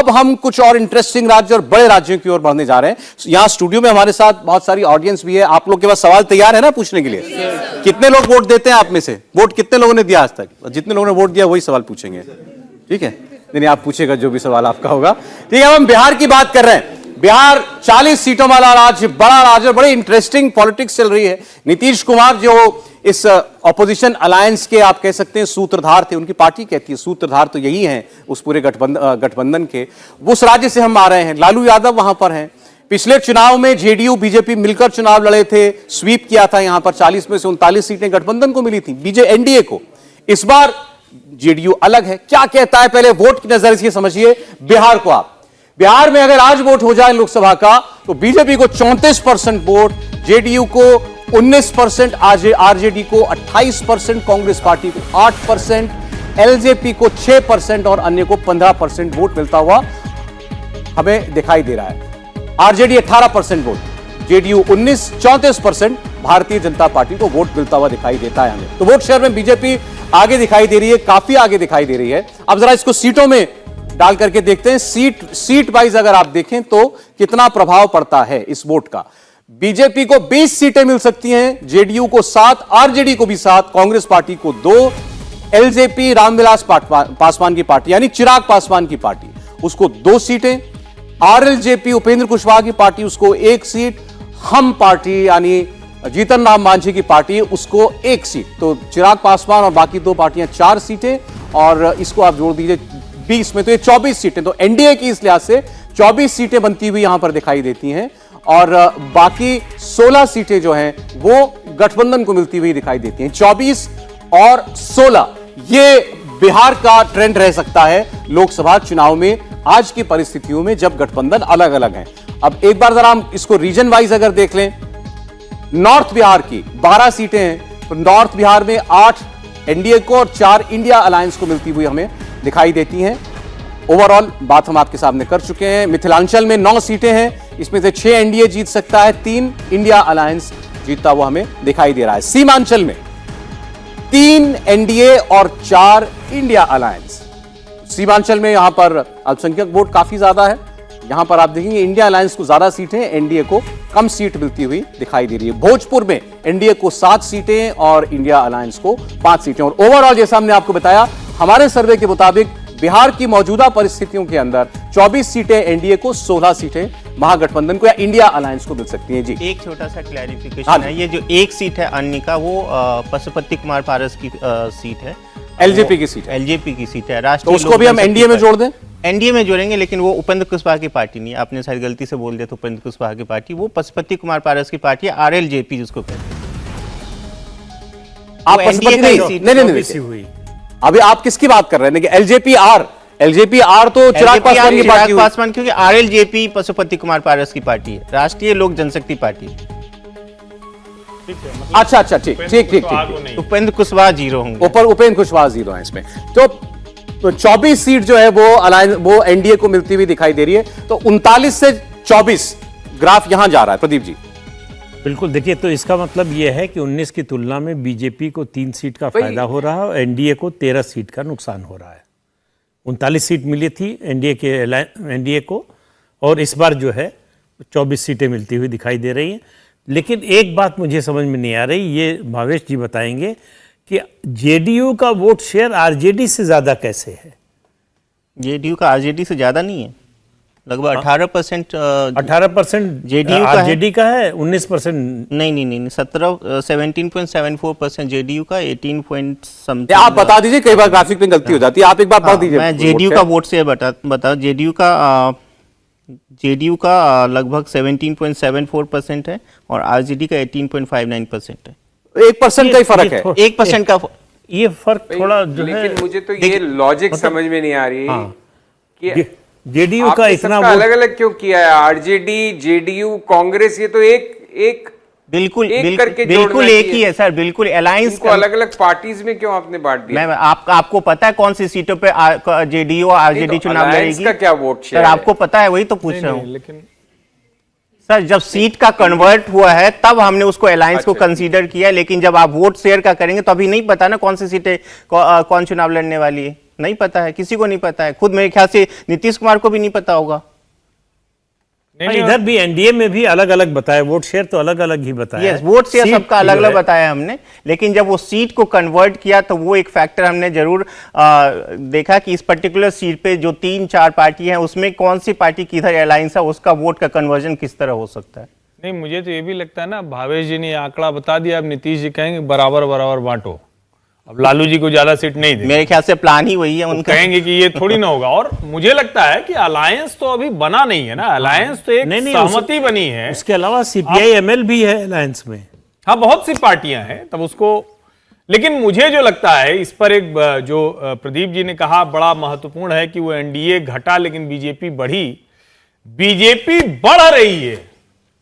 अब हम कुछ और इंटरेस्टिंग राज्य और बड़े राज्यों की ओर बढ़ने जा रहे हैं। यहाँ स्टूडियो में हमारे साथ बहुत सारी ऑडियंस भी है। आप लोग के पास सवाल तैयार है ना पूछने के लिए? कितने लोग वोट देते हैं आप में से? वोट कितने लोगों ने दिया आज तक? जितने लोगों ने वोट दिया वही सवाल पूछेंगे, ठीक है? नहीं, आप पूछेगा जो भी सवाल आपका होगा, ठीक है? हम बिहार की बात कर रहे हैं। बिहार 40 सीटों वाला राज्य, बड़ा राज्य, बड़ी इंटरेस्टिंग पॉलिटिक्स चल रही है। नीतीश कुमार जो इस ऑपोजिशन अलायंस के आप कह सकते हैं सूत्रधार थे, उनकी पार्टी कहती है सूत्रधार तो यही हैं उस पूरे गठबंधन के, उस राज्य से हम आ रहे हैं। लालू यादव वहां पर हैं। पिछले चुनाव में जेडीयू बीजेपी मिलकर चुनाव लड़े थे, स्वीप किया था, यहां पर 40 में से 39 सीटें गठबंधन को मिली थी, एनडीए को। इस बार जेडीयू अलग है। क्या कहता है पहले वोट की नजर से समझिए बिहार को आप। बिहार में अगर आज वोट हो जाए लोकसभा का तो बीजेपी को 34% वोट, जेडीयू को 19%, आरजेडी को 28%, कांग्रेस पार्टी को 8%, एलजेपी को 6% और अन्य को 15% वोट मिलता हुआ हमें दिखाई दे रहा है। RJD 18% vote, JDU 34%, Bharatiya Janata party को वोट मिलता हुआ दिखाई देता है हमें। तो वोट शेयर में बीजेपी आगे दिखाई दे रही है, काफी आगे दिखाई दे रही है। अब जरा इसको सीटों में डाल करके देखते हैं। सीट वाइज अगर आप देखें तो कितना प्रभाव पड़ता है इस वोट का। बीजेपी को 20 सीटें मिल सकती हैं, जेडीयू को 7, आरजेडी को भी 7, कांग्रेस पार्टी को 2, एलजेपी रामविलास पासवान की पार्टी यानी चिराग पासवान की पार्टी उसको 2 सीटें, आरएलजेपी उपेंद्र कुशवाहा की पार्टी उसको 1 सीट, हम पार्टी यानी जीतन राम मांझी की पार्टी उसको 1 सीट। तो चिराग पासवान और बाकी 2 पार्टियां 4 सीटें और इसको आप जोड़ दीजिए 20 में तो ये 24 सीटें। तो एनडीए की इस लिहाज से 24 सीटें बनती हुई यहां पर दिखाई देती हैं और बाकी 16 सीटें जो हैं वो गठबंधन को मिलती हुई दिखाई देती हैं। 24 और 16 ये बिहार का ट्रेंड रह सकता है लोकसभा चुनाव में आज की परिस्थितियों में जब गठबंधन अलग अलग हैं। अब एक बार जरा हम इसको रीजन वाइज अगर देख लें, नॉर्थ बिहार की 12 सीटें हैं तो नॉर्थ बिहार में 8 एनडीए को और 4 इंडिया अलायंस को मिलती हुई हमें दिखाई देती हैं। ओवरऑल बात हम आपके सामने कर चुके हैं। मिथिलांचल में 9 सीटें हैं, इसमें से 6 एनडीए जीत सकता है, 3 इंडिया अलायंस जीतता हुआ हमें दिखाई दे रहा है। सीमांचल में 3 एनडीए और 4 इंडिया अलायंस। सीमांचल में यहां पर अल्पसंख्यक वोट काफी ज्यादा है। यहां पर आप देखेंगे इंडिया अलायंस को ज्यादा सीटें, एनडीए को कम सीट मिलती हुई दिखाई दे रही है। भोजपुर में एनडीए को 7 सीटें और इंडिया अलायंस को 5 सीटें। और ओवरऑल जैसा हमने आपको बताया हमारे सर्वे के मुताबिक बिहार की मौजूदा परिस्थितियों के अंदर 24 सीटें एनडीए को, 16 सीटें महागठबंधन को या इंडिया अलायंस को मिल सकती हैं। जी एक छोटा सा क्लैरिफिकेशन है, ये जो 1 सीट है अन्य का वो पशुपति कुमार पारस की सीट है, एलजेपी की सीट है। एलजेपी की सीट है राष्ट्रीय। तो उसको भी हम एनडीए में जोड़ दें? एनडीए में जोड़ेंगे, लेकिन वो उपेंद्र कुशवाहा की पार्टी नहीं है। आपने शायद गलती से बोल दिया तो उपेंद्र कुशवाहा की पार्टी, वो पशुपति कुमार पारस की पार्टी है, आरएलजेपी जिसको कहते हैं। आप पशुपति नहीं, अभी आप किसकी बात कर रहे हैं? एलजेपी आर तो चिराग पासवान की पार्टी, पासवान, क्योंकि आरएलजेपी पशुपति कुमार पारस की पार्टी है, राष्ट्रीय लोक जनशक्ति पार्टी। अच्छा ठीक। उपेंद्र कुशवाहा 0 होंगे, उपेंद्र कुशवाहा 0 है इसमें। तो 24 सीट जो है वो एनडीए को मिलती हुई दिखाई दे रही है। तो 39 से 24 ग्राफ यहां जा रहा है। प्रदीप जी बिल्कुल, देखिए तो इसका मतलब यह है कि 19 की तुलना में बीजेपी को 3 सीट का फायदा हो रहा है और एनडीए को 13 सीट का नुकसान हो रहा है। 39 सीट मिली थी एनडीए को और इस बार जो है 24 सीटें मिलती हुई दिखाई दे रही हैं। लेकिन एक बात मुझे समझ में नहीं आ रही, ये भावेश जी बताएंगे कि जेडीयू का वोट शेयर आरजेडी से ज्यादा कैसे है? जेडीयू का आरजेडी से ज्यादा नहीं है, लगभग 18% जेडीयू का आरजेडी का है, 19% नहीं 17.74% जेडीयू का, 18 पॉइंट समथिंग। आप बता दीजिए, कई बार ग्राफिक में गलती हो जाती है, आप एक बार बता दीजिए। मैं जेडीयू का वोट शेयर बताओ। जेडीयू का लगभग 17.74% है और आरजेडी का 18.59% है। 1% का ही फर्क है, 1% का ये फर्क थोड़ा जो है। लेकिन मुझे तो ये लॉजिक समझ में नहीं आ रही कि जेडीयू का इतना अलग अलग क्यों किया है? आरजेडी, जेडीयू, कांग्रेस, ये तो एक बिल्कुल एक ही है सर, बिल्कुल अलायंस को अलग अलग पार्टीज में क्यों आपने बांट दिया? आपको पता है कौन सी सीटों पे जेडीयू और आरजेडी चुनाव लड़ेगी? का क्या वोट शेयर सर आपको पता है, वही तो पूछ रहा हूँ। लेकिन सर जब सीट का कन्वर्ट हुआ है तब हमने उसको अलायंस को कंसीडर किया, लेकिन जब आप वोट शेयर का करेंगे तो अभी नहीं पता ना कौन सी सीटें कौन चुनाव लड़ने वाली है, नहीं पता है, किसी को नहीं पता है, खुद मेरे ख्याल से नीतीश कुमार को भी नहीं पता होगा। इधर भी एनडीए में भी अलग अलग बताया, वोट शेयर तो अलग अलग ही बताया। यस, वोट शेयर सीट सबका अलग जो अलग है, बताया हमने, लेकिन जब वो सीट को कन्वर्ट किया तो वो एक फैक्टर हमने जरूर देखा कि इस पर्टिकुलर सीट पे जो 3-4 पार्टी हैं उसमें कौन सी पार्टी किधर अलायंस है, उसका वोट का कन्वर्जन किस तरह हो सकता है। नहीं, मुझे तो ये भी लगता है ना, भावेश जी ने आंकड़ा बता दिया, अब नीतीश जी कहेंगे बराबर बराबर बांटो, अब लालू जी को ज्यादा सीट नहीं दे। मेरे ख्याल से प्लान ही वही है उनका। कहेंगे कि ये थोड़ी ना होगा। और मुझे लगता है कि अलायंस तो अभी बना नहीं है ना, अलायंस तो एक सहमति बनी है। उसके अलावा सीपीआई एमएल भी है अलायंस में। हाँ, बहुत सी पार्टियां हैं, तब उसको, लेकिन मुझे जो लगता है इस पर एक जो प्रदीप जी ने कहा बड़ा महत्वपूर्ण है कि वो एनडीए घटा लेकिन बीजेपी बढ़ी। बीजेपी बढ़ रही है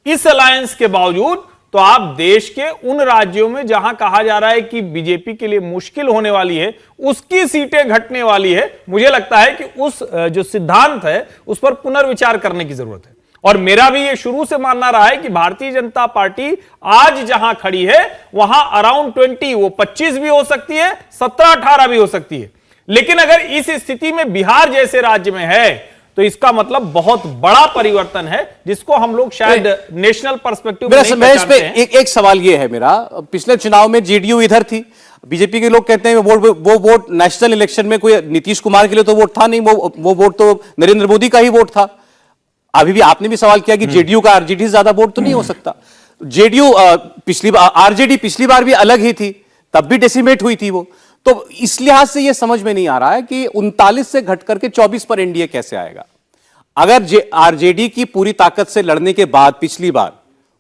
इस अलायंस के बावजूद। तो आप देश के उन राज्यों में जहां कहा जा रहा है कि बीजेपी के लिए मुश्किल होने वाली है, उसकी सीटें घटने वाली है। मुझे लगता है कि उस जो सिद्धांत है उस पर पुनर्विचार करने की जरूरत है। और मेरा भी ये शुरू से मानना रहा है कि भारतीय जनता पार्टी आज जहां खड़ी है वहां अराउंड 20, वो 25 भी हो सकती है, 17-18 भी हो सकती है। लेकिन अगर इस स्थिति में बिहार जैसे राज्य में है तो इसका मतलब बहुत बड़ा परिवर्तन है, जिसको हम लोग शायद नेशनल पर्सपेक्टिव में मैं इस पे एक सवाल ये है मेरा, पिछले चुनाव में जेडीयू इधर थी, बीजेपी के लोग कहते हैं वो वोट नेशनल इलेक्शन में कोई नीतीश कुमार के लिए तो वोट था नहीं, वो वोट तो नरेंद्र मोदी का ही वोट था। अभी भी आपने भी सवाल किया कि जेडीयू का आरजेडी से ज्यादा वोट तो नहीं हो सकता। जेडीयू पिछली बार, आरजेडी पिछली बार भी अलग ही थी, तब भी डेसिमेट हुई थी वो। तो इस लिहाज से यह समझ में नहीं आ रहा है कि 39 से घट करके 24 पर एनडीए कैसे आएगा। अगर आरजेडी की पूरी ताकत से लड़ने के बाद पिछली बार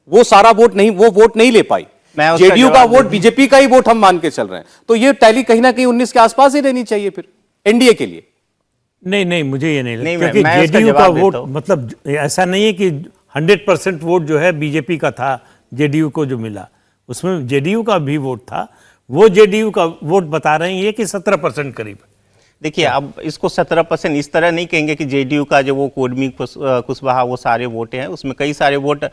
वो सारा वोट नहीं ले पाई, जेडीयू का वोट बीजेपी का ही वोट हम मान के चल रहे हैं, तो ये टैली कहीं ना कहीं 19 के आसपास ही रहनी चाहिए फिर एनडीए के लिए। नहीं, मुझे ये नहीं लगता, क्योंकि जेडीयू का वोट मतलब ऐसा नहीं है कि 100% वोट जो है बीजेपी का था जेडीयू को जो मिला, उसमें जेडीयू का भी वोट था। वो जेडीयू का वोट बता रहे हैं ये कि 17% करीब। देखिए, अब इसको 17% इस तरह नहीं कहेंगे कि जेडीयू का जो वो कोडमी कुशवाहा वो सारे वोट हैं, उसमें कई सारे वोट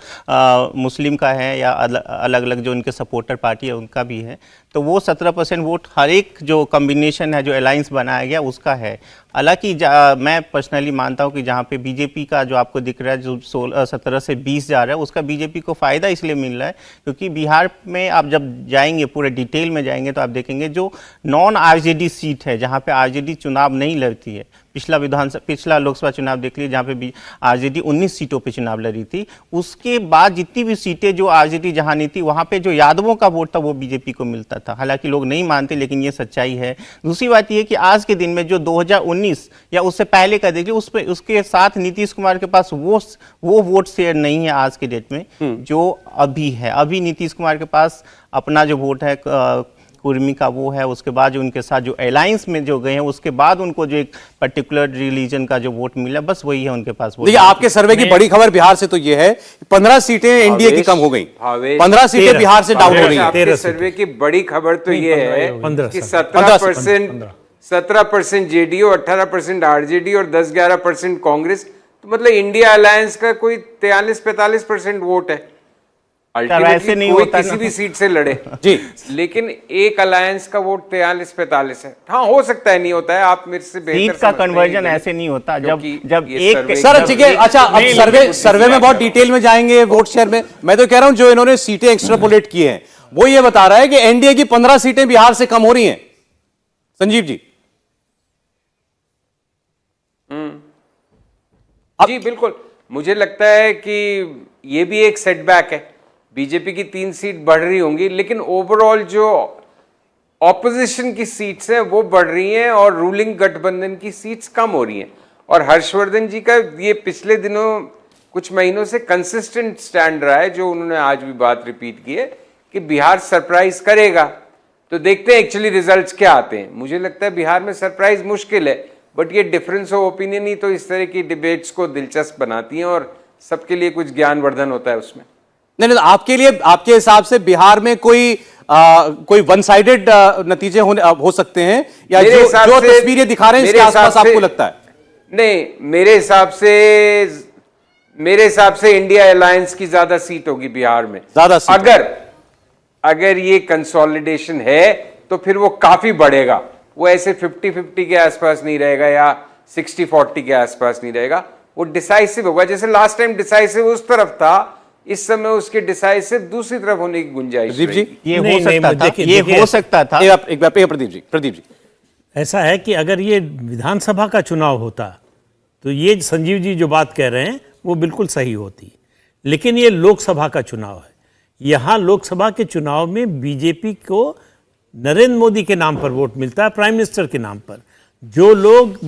मुस्लिम का है या अलग अलग जो उनके सपोर्टर पार्टी है उनका भी है। तो वो 17% वोट हर एक जो कॉम्बिनेशन है, जो अलायंस बनाया गया उसका है। हालांकि मैं पर्सनली मानता हूं कि जहां पे बीजेपी का जो आपको दिख रहा है जो 17 से 20 जा रहा है, उसका बीजेपी को फ़ायदा इसलिए मिल रहा है क्योंकि बिहार में आप जब जाएंगे, पूरे डिटेल में जाएंगे तो आप देखेंगे जो नॉन आरजेडी सीट है, जहां पे आरजेडी चुनाव नहीं लड़ती है, पिछला लोकसभा चुनाव देख लीजिए जहाँ पे आरजेडी 19 सीटों पे चुनाव लड़ी थी, उसके बाद जितनी भी सीटें जो आरजेडी जहाँ नहीं थी वहाँ पे जो यादवों का वोट था वो बीजेपी को मिलता था। हालांकि लोग नहीं मानते लेकिन ये सच्चाई है। दूसरी बात ये कि आज के दिन में जो 2019 या उससे पहले का देखिए उसके साथ नीतीश कुमार के पास वो वोट शेयर नहीं है आज के डेट में जो अभी है। अभी नीतीश कुमार के पास अपना जो वोट है कुर्मी का वो है, उसके बाद जो उनके साथ जो अलायंस में जो गए हैं उसके बाद उनको जो एक पर्टिकुलर रिलीजन का जो वोट मिला बस वही है उनके पास। देखिए, आपके सर्वे की बड़ी खबर बिहार से तो ये है 15 सीटें एनडीए की कम हो गई, 15 सीटें बिहार से डाउन हो रही हैं। आपके सर्वे की बड़ी खबर तो ये है कि 17% जेडीयू, 18% आरजेडी और 10-11% कांग्रेस। तो मतलब इंडिया अलायंस का कोई 43-45% वोट है। ऐसे नहीं कोई होता किसी भी सीट से लड़े जी, लेकिन एक अलायंस का वोट 43-45 है। हाँ, हो सकता है, नहीं होता है, आप मेरे से बेहतर सीट का कन्वर्जन ऐसे नहीं होता। जब एक सर ठीक है, अच्छा अब सर्वे में बहुत डिटेल में जाएंगे वोट शेयर में। मैं तो कह रहा हूं जो इन्होंने सीटें एक्स्ट्रापोलेट की हैं वो ये बता रहा है कि एनडीए की 15 सीटें बिहार से कम हो रही हैं। संजीव जी। जी बिल्कुल, मुझे लगता है कि ये भी एक सेटबैक है। बीजेपी की 3 सीट बढ़ रही होंगी लेकिन ओवरऑल जो ऑपोजिशन की सीट्स हैं वो बढ़ रही हैं और रूलिंग गठबंधन की सीट्स कम हो रही हैं। और हर्षवर्धन जी का ये पिछले दिनों कुछ महीनों से कंसिस्टेंट स्टैंड रहा है, जो उन्होंने आज भी बात रिपीट की है कि बिहार सरप्राइज करेगा। तो देखते हैं एक्चुअली रिजल्ट्स क्या आते हैं। मुझे लगता है बिहार में सरप्राइज मुश्किल है, बट ये डिफरेंस ऑफ ओपिनियन ही तो इस तरह की डिबेट्स को दिलचस्प बनाती हैं और सबके लिए कुछ ज्ञानवर्धन होता है उसमें। नहीं, आपके लिए, आपके हिसाब से बिहार में कोई वन साइडेड नतीजे हो सकते हैं या जो तस्वीरें दिखा रहे हैं इसके आसपास आपको लगता है? नहीं, मेरे हिसाब से इंडिया अलायंस की ज्यादा सीट होगी बिहार में। ज्यादा सीट अगर ये कंसोलिडेशन है तो फिर वो काफी बढ़ेगा। वो ऐसे 50-50 के आसपास नहीं रहेगा या 60-40 के आसपास नहीं रहेगा, वो डिसाइसिव होगा। जैसे लास्ट टाइम डिसाइसिव उस तरफ था, इस समय उसके डिसाइसिव दूसरी तरफ होने की गुंजाइश प्रदीप जी, रहेगी। ये नहीं, हो नहीं, सकता था, देखिए- ये देखिए- हो सकता था। एक बार प्रदीप जी ऐसा है कि अगर ये विधानसभा का चुनाव होता तो ये संजीव जी जो बात कह रहे हैं वो बिल्कुल सही होती, लेकिन ये लोकसभा का चुनाव है। यहाँ लोकसभा के चुनाव में बीजेपी को नरेंद्र मोदी के नाम पर वोट मिलता है, प्राइम मिनिस्टर के नाम पर। जो लोग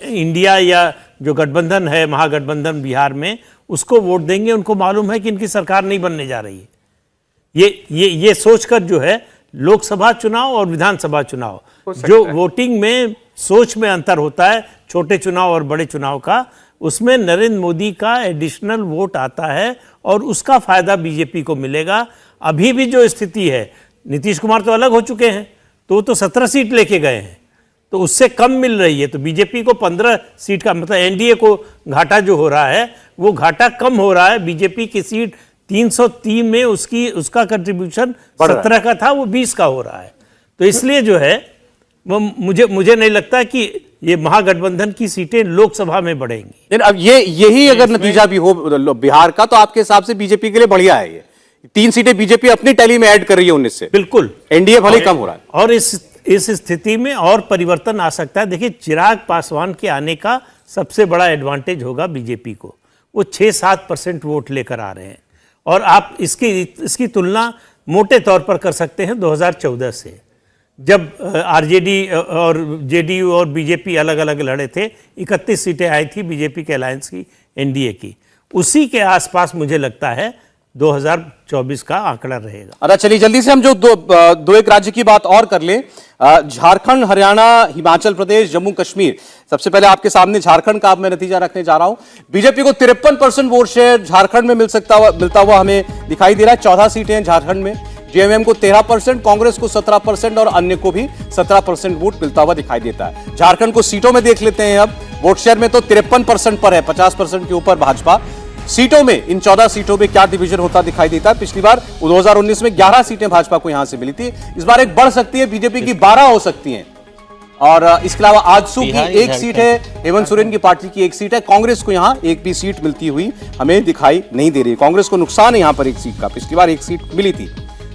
इंडिया या जो गठबंधन है, महागठबंधन बिहार में, उसको वोट देंगे, उनको मालूम है कि इनकी सरकार नहीं बनने जा रही है। ये सोचकर जो है लोकसभा चुनाव और विधानसभा चुनाव, जो वोटिंग में सोच में अंतर होता है छोटे चुनाव और बड़े चुनाव का, उसमें नरेंद्र मोदी का एडिशनल वोट आता है और उसका फायदा बीजेपी को मिलेगा। अभी भी जो स्थिति है, नीतीश कुमार तो अलग हो चुके हैं, तो वो तो 17 सीट लेके गए हैं, तो उससे कम मिल रही है, तो बीजेपी को 15 सीट का मतलब एनडीए को घाटा जो हो रहा है वो घाटा कम हो रहा है। बीजेपी की सीट 303 में उसका कंट्रीब्यूशन 17 का था, वो 20 का हो रहा है। तो इसलिए जो है वो मुझे नहीं लगता कि ये महागठबंधन की सीटें लोकसभा में बढ़ेंगी। लेकिन अब यही अगर नतीजा भी हो बिहार का, तो आपके हिसाब से बीजेपी के लिए बढ़िया है। ये 3 सीटें बीजेपी अपनी टैली में ऐड कर रही है 19 से, बिल्कुल एनडीए भले कम हो रहा है। और इस स्थिति में और परिवर्तन आ सकता है। देखिए, चिराग पासवान के आने का सबसे बड़ा एडवांटेज होगा बीजेपी को, वो 6-7% वोट लेकर आ रहे हैं। और आप इसकी तुलना मोटे तौर पर कर सकते हैं 2014 से, जब आरजेडी और जेडीयू और बीजेपी अलग अलग लड़े थे। 31 सीटें आई थी बीजेपी के अलायंस की, एनडीए की। उसी के आसपास मुझे लगता है 2024 का आंकड़ा रहेगा। अच्छा, चलिए जल्दी से हम जो दो एक राज्य की बात और कर लें। झारखंड, हरियाणा, हिमाचल प्रदेश, जम्मू कश्मीर। सबसे पहले आपके सामने झारखंड का अब मैं नतीजा रखने जा रहा हूं। बीजेपी को 53% वोट शेयर झारखंड में मिलता हुआ हमें दिखाई दे रहा है। 14 सीटें हैं झारखंड में। जेएमएम को 13%, कांग्रेस को 17% और अन्य को भी 17% वोट मिलता हुआ दिखाई देता है। झारखंड को सीटों में देख लेते हैं। अब वोट शेयर में तो 53% पर है, 50% के ऊपर भाजपा। सीटों में, इन 14 सीटों में क्या डिवीजन होता दिखाई देता है? पिछली बार 2019 में 11 सीटें भाजपा को यहां से मिली थी, इस बार एक बढ़ सकती है, बीजेपी की 12 हो सकती हैं। और इसके अलावा आजसू की एक सीट है, हेमंत सोरेन की पार्टी की एक सीट है। कांग्रेस को यहां एक भी सीट मिलती हुई हमें दिखाई नहीं दे रही। कांग्रेस को नुकसान है यहां पर एक सीट का, पिछली बार एक सीट मिली थी।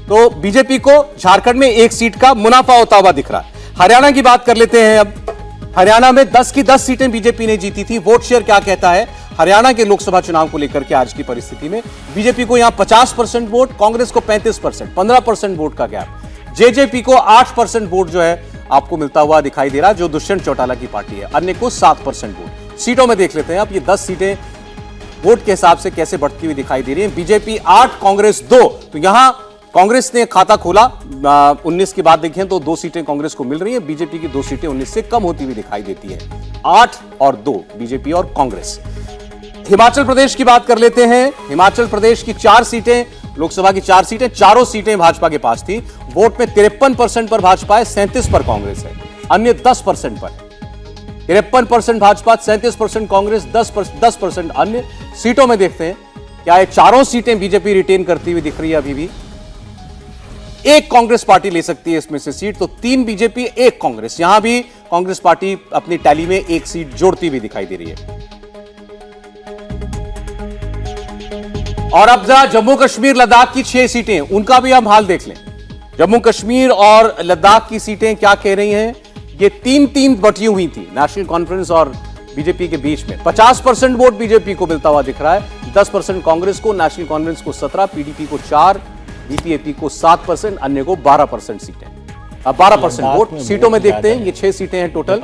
तो बीजेपी को झारखंड में एक सीट का मुनाफा होता हुआ दिख रहा है। हरियाणा की बात कर लेते हैं अब। हरियाणा में 10 की 10 सीटें बीजेपी ने जीती थी। वोट शेयर क्या कहता है हरियाणा के लोकसभा चुनाव को लेकर के आज की परिस्थिति में? बीजेपी को यहां 50% वोट, कांग्रेस को 35%, 15% वोट का गैप। जेजेपी को 8% वोट जो है आपको मिलता हुआ दिखाई दे रहा, जो दुष्यंत चौटाला की पार्टी है। अन्य को 7% वोट। सीटों में देख लेते हैं अब ये 10 सीटें वोट के हिसाब से कैसे बढ़ती हुई दिखाई दे रही है। बीजेपी 8, कांग्रेस 2। तो यहां कांग्रेस ने खाता खोला। 19 की बात देखें तो 2 सीटें कांग्रेस को मिल रही है। बीजेपी की 2 सीटें 19 से कम होती हुई दिखाई देती है। 8 और 2 बीजेपी और कांग्रेस। हिमाचल प्रदेश की बात कर लेते हैं। हिमाचल प्रदेश की 4 सीटें, लोकसभा की 4 सीटें, चारों सीटें भाजपा के पास थी। वोट में 53% पर भाजपा है, 37 पर कांग्रेस है। अन्य 10% पर। 53% भाजपा, 37% कांग्रेस, 10% अन्य। सीटों में देखते हैं क्या ये चारों सीटें बीजेपी रिटेन करती हुई दिख रही है अभी भी? एक कांग्रेस पार्टी ले सकती है इसमें से सीट, तो 3 बीजेपी, 1 कांग्रेस। यहां भी कांग्रेस पार्टी अपनी टैली में एक सीट जोड़ती हुई दिखाई दे रही है। और अब जरा जम्मू कश्मीर, लद्दाख की 6 सीटें, उनका भी हम हाल देख लें। जम्मू कश्मीर और लद्दाख की सीटें क्या कह रही हैं? ये 3-3 बटी हुई थी नेशनल कॉन्फ्रेंस और बीजेपी के बीच में। 50% वोट बीजेपी को मिलता हुआ दिख रहा है, 10% कांग्रेस को, नेशनल कॉन्फ्रेंस को 17, पीडीपी को 4, बीपीएपी को 7%, अन्य को 12% सीटें। अब 12% वोट। सीटों में देखते हैं, ये 6 सीटें हैं टोटल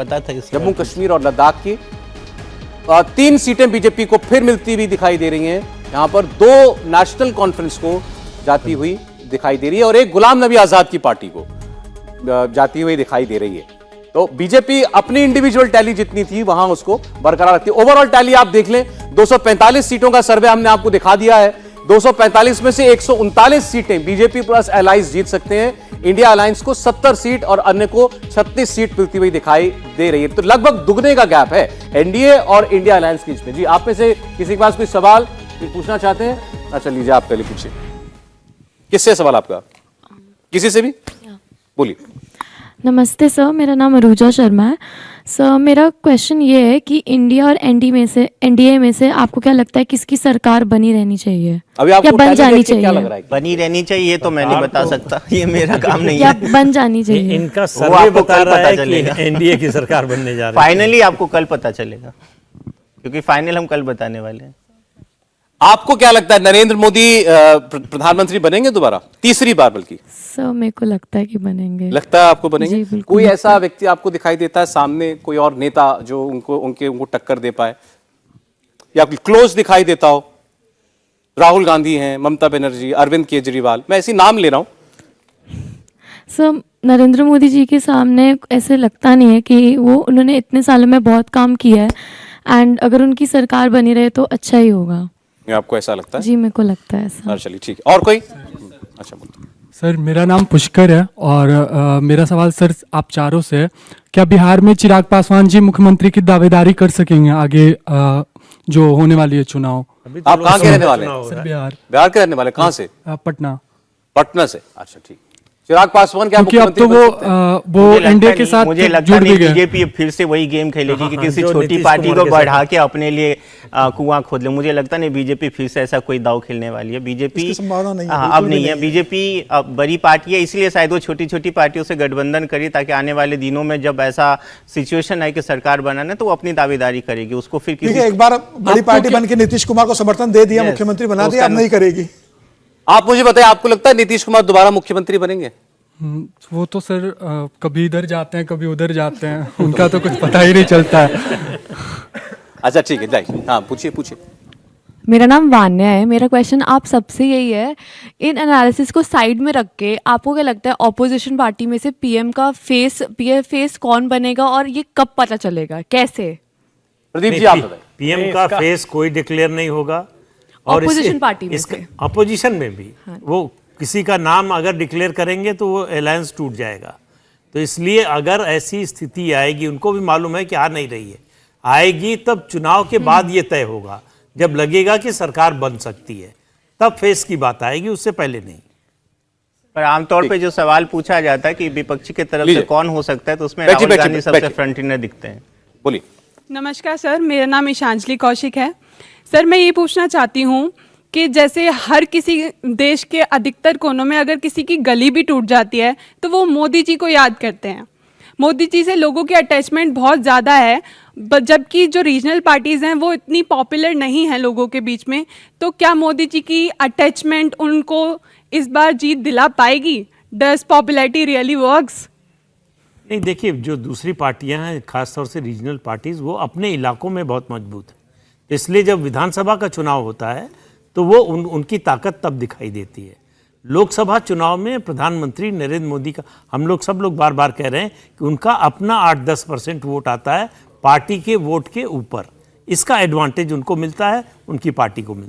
जम्मू कश्मीर और लद्दाख की। 3 सीटें बीजेपी को फिर मिलती हुई दिखाई दे रही हैं। यहां पर 2 नेशनल कॉन्फ्रेंस को जाती हुई दिखाई दे रही है और एक गुलाम नबी आजाद की पार्टी को जाती हुई दिखाई दे रही है। तो बीजेपी अपनी इंडिविजुअल टैली जितनी थी वहां उसको बरकरार रखती है। ओवरऑल टैली आप देख लें, 245 सीटों का सर्वे हमने आपको दिखा दिया है। 245 में से 139 सीटें बीजेपी प्लस अलायंस जीत सकते हैं। इंडिया अलायंस को 70 सीट और अन्य को 36 सीट मिलती हुई दिखाई दे रही है। तो लगभग दुगने का गैप है एनडीए और इंडिया अलायंस के बीच में। जी, आप में से किसी के पास कोई सवाल पूछना चाहते हैं? अच्छा, लीजिए, आप पहले पूछिए। किससे सवाल आपका? किसी से भी बोलिए। नमस्ते सर, मेरा नाम अरूजा शर्मा है। सर, मेरा क्वेश्चन ये है कि इंडिया और एनडीए में से आपको क्या लगता है किसकी सरकार बनी रहनी चाहिए अभी आपको या बन कैंडिडेट जानी के क्या चाहिए लग रहा है? बनी रहनी चाहिए तो मैं नहीं बता सकता, ये मेरा काम नहीं या है। बन जानी चाहिए? इनका वो सर्वे आपको बता कल रहा पता है चलेगा। कि एनडीए की सरकार बनने जा रही है। फाइनली आपको कल पता चलेगा, क्योंकि फाइनल हम कल बताने वाले हैं। आपको क्या लगता है नरेंद्र मोदी प्रधानमंत्री बनेंगे दोबारा, तीसरी बार बल्कि? सर, मेरे को लगता है कि बनेंगे। लगता है आपको बनेंगे? जी, बिल्कुल कोई लगता ऐसा व्यक्ति आपको दिखाई देता है सामने, कोई और नेता जो उनको टक्कर दे पाए या क्लोज दिखाई देता हो? राहुल गांधी हैं, ममता बनर्जी, अरविंद केजरीवाल, मैं ऐसे नाम ले रहा हूं। सर, नरेंद्र मोदी जी के सामने ऐसे लगता नहीं है कि उन्होंने इतने सालों में बहुत काम किया है, एंड अगर उनकी सरकार बनी रहे तो अच्छा ही होगा। ये आपको ऐसा लगता है? जी, मेरे को लगता है ऐसा। चलिए ठीक है। और कोई? अच्छा बोलो। सर, मेरा नाम पुष्कर है और मेरा सवाल सर आप चारों से है। क्या बिहार में चिराग पासवान जी मुख्यमंत्री की दावेदारी कर सकेंगे आगे जो होने वाली है चुनाव? आप कहाँ के रहने वाले हैं? सर, बिहार के रहने वाले, कहाँ से? पटना। पटना से। अच्छा ठीक। चिराग पासवान क्या क्योंकि अब तो वो एनडीए के साथ मुझे लगता जुड़ नहीं भी गए। बीजेपी फिर से वही गेम खेलेगी कि किसी जो छोटी नीतीश पार्टी कुमार को के बढ़ा के अपने लिए कुआं खोद ले। मुझे लगता नहीं बीजेपी फिर से ऐसा कोई दाव खेलने वाली है। बीजेपी संभावना नहीं है, हाँ, बिल्कुल अब भी नहीं है। नहीं है। बीजेपी अब बड़ी पार्टी है, इसलिए शायद वो छोटी छोटी पार्टियों से गठबंधन करी, ताकि आने वाले दिनों में जब ऐसा सिचुएशन है कि सरकार बनाना तो वो अपनी दावेदारी करेगी। उसको फिर ठीक है, एक बार बड़ी पार्टी बन के नीतीश कुमार को समर्थन दे दिया, मुख्यमंत्री बना दिया, अब नहीं करेगी। आप मुझे बताइए, आपको लगता है नीतीश कुमार दोबारा मुख्यमंत्री बनेंगे? वो तो सर कभी इधर जाते हैं कभी उधर जाते हैं, उनका तो कुछ पता ही नहीं चलता है। अच्छा ठीक है, जाइए। हाँ पूछिए। मेरा नाम वान्या है। मेरा क्वेश्चन आप सबसे यही है, इन एनालिसिस को साइड में रख के आपको क्या लगता है ऑपोजिशन पार्टी में से पीएम का फेस कौन बनेगा और ये कब पता चलेगा, कैसे? प्रदीप जी आप बताइए। पीएम का फेस कोई डिक्लेयर नहीं होगा और Opposition पार्टी में से। अपोजिशन में भी वो किसी का नाम अगर डिक्लेयर करेंगे तो वो अलायंस टूट जाएगा। तो इसलिए अगर ऐसी स्थिति आएगी, उनको भी मालूम है कि आ नहीं रही है, आएगी तब चुनाव के बाद ये तय होगा, जब लगेगा कि सरकार बन सकती है तब फेस की बात आएगी, उससे पहले नहीं। पर आमतौर पे जो सवाल पूछा जाता है कि विपक्षी की तरफ से लीजिए। कौन हो सकता है, तो उसमें बैठिए, राहुल बैठिए, गांधी सबसे बैठिए। फ्रंट रनर दिखते हैं। बोलिए। नमस्कार सर, मेरा नाम ईशांजलि कौशिक है। सर, मैं ये पूछना चाहती हूँ कि जैसे हर किसी देश के अधिकतर कोनों में अगर किसी की गली भी टूट जाती है तो वो मोदी जी को याद करते हैं। मोदी जी से लोगों की अटैचमेंट बहुत ज़्यादा है, जबकि जो रीजनल पार्टीज़ हैं वो इतनी पॉपुलर नहीं हैं लोगों के बीच में। तो क्या मोदी जी की अटैचमेंट उनको इस बार जीत दिला पाएगी? Does popularity really works? नहीं, देखिए, जो दूसरी पार्टियां हैं खासतौर से रीजनल पार्टीज, वो अपने इलाकों में बहुत मजबूत है। इसलिए जब विधानसभा का चुनाव होता है तो वो उनकी ताकत तब दिखाई देती है। लोकसभा चुनाव में प्रधानमंत्री नरेंद्र मोदी का, हम लोग सब लोग बार बार कह रहे हैं कि उनका अपना 8-10% वोट आता है पार्टी के वोट के ऊपर। इसका एडवांटेज उनको मिलता है, उनकी पार्टी को मिलता है।